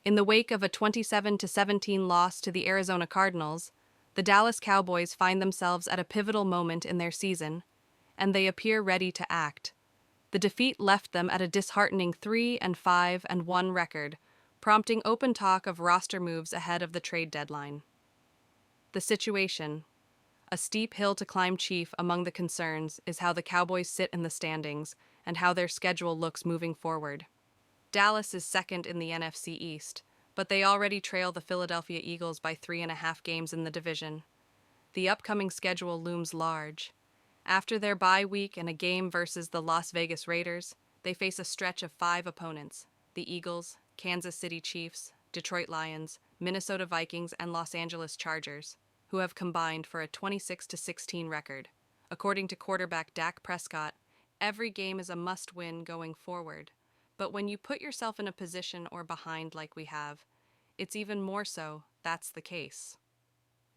In the wake of a 27-17 loss to the Arizona Cardinals, the Dallas Cowboys find themselves at a pivotal moment in their season, and they appear ready to act. The defeat left them at a disheartening 3-5-1 record, prompting open talk of roster moves ahead of the trade deadline. The situation, a steep hill to climb chief among the concerns, is how the Cowboys sit in the standings and how their schedule looks moving forward. Dallas is second in the NFC East, but they already trail the Philadelphia Eagles by 3.5 games in the division. The upcoming schedule looms large. After their bye week and a game versus the Las Vegas Raiders, they face a stretch of 5 opponents: the Eagles, Kansas City Chiefs, Detroit Lions, Minnesota Vikings, and Los Angeles Chargers, who have combined for a 26-16 record. According to quarterback Dak Prescott, every game is a must-win going forward. But when you put yourself in a position or behind like we have, it's even more so that's the case.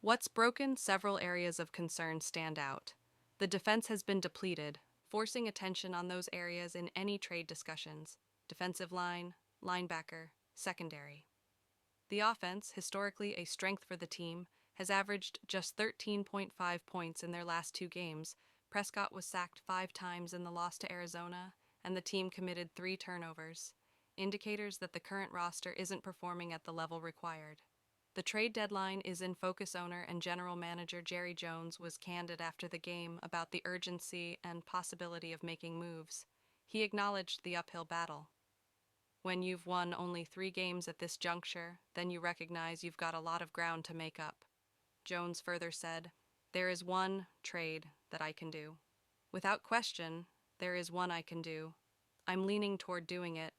What's broken? Several areas of concern stand out. The defense has been depleted, forcing attention on those areas in any trade discussions: defensive line, linebacker, secondary. The offense, historically a strength for the team, has averaged just 13.5 points in their last 2 games. Prescott was sacked 5 times in the loss to Arizona, and the team committed 3 turnovers, indicators that the current roster isn't performing at the level required. The trade deadline is in focus. Owner and general manager Jerry Jones was candid after the game about the urgency and possibility of making moves. He acknowledged the uphill battle. When you've won only 3 games at this juncture, then you recognize you've got a lot of ground to make up. Jones further said, "There is one trade that I can do. Without question, there is one I can do. I'm leaning toward doing it."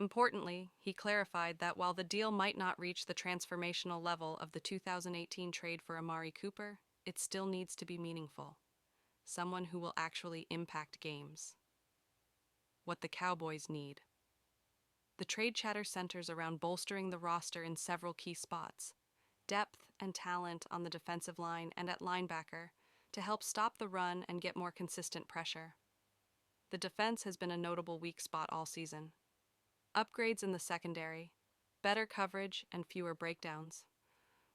Importantly, he clarified that while the deal might not reach the transformational level of the 2018 trade for Amari Cooper, it still needs to be meaningful. Someone who will actually impact games. What the Cowboys need. The trade chatter centers around bolstering the roster in several key spots: depth and talent on the defensive line and at linebacker to help stop the run and get more consistent pressure. The defense has been a notable weak spot all season. Upgrades in the secondary, better coverage, and fewer breakdowns.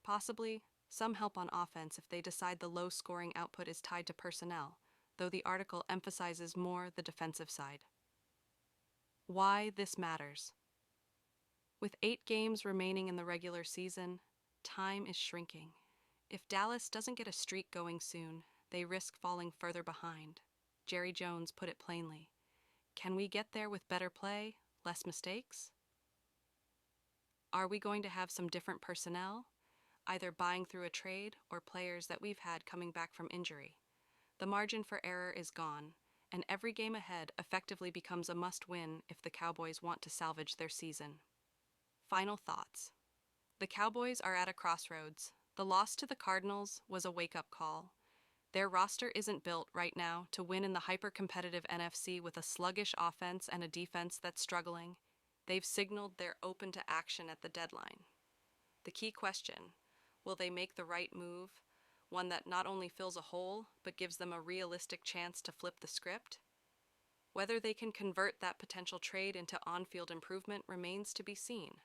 Possibly some help on offense if they decide the low scoring output is tied to personnel, though the article emphasizes more the defensive side. Why this matters. With 8 games remaining in the regular season, time is shrinking. If Dallas doesn't get a streak going soon, they risk falling further behind. Jerry Jones put it plainly. Can we get there with better play, less mistakes? Are we going to have some different personnel, either buying through a trade or players that we've had coming back from injury? The margin for error is gone, and every game ahead effectively becomes a must-win if the Cowboys want to salvage their season. Final thoughts. The Cowboys are at a crossroads. The loss to the Cardinals was a wake-up call. Their roster isn't built right now to win in the hyper-competitive NFC with a sluggish offense and a defense that's struggling. They've signaled they're open to action at the deadline. The key question: will they make the right move, one that not only fills a hole but gives them a realistic chance to flip the script? Whether they can convert that potential trade into on-field improvement remains to be seen.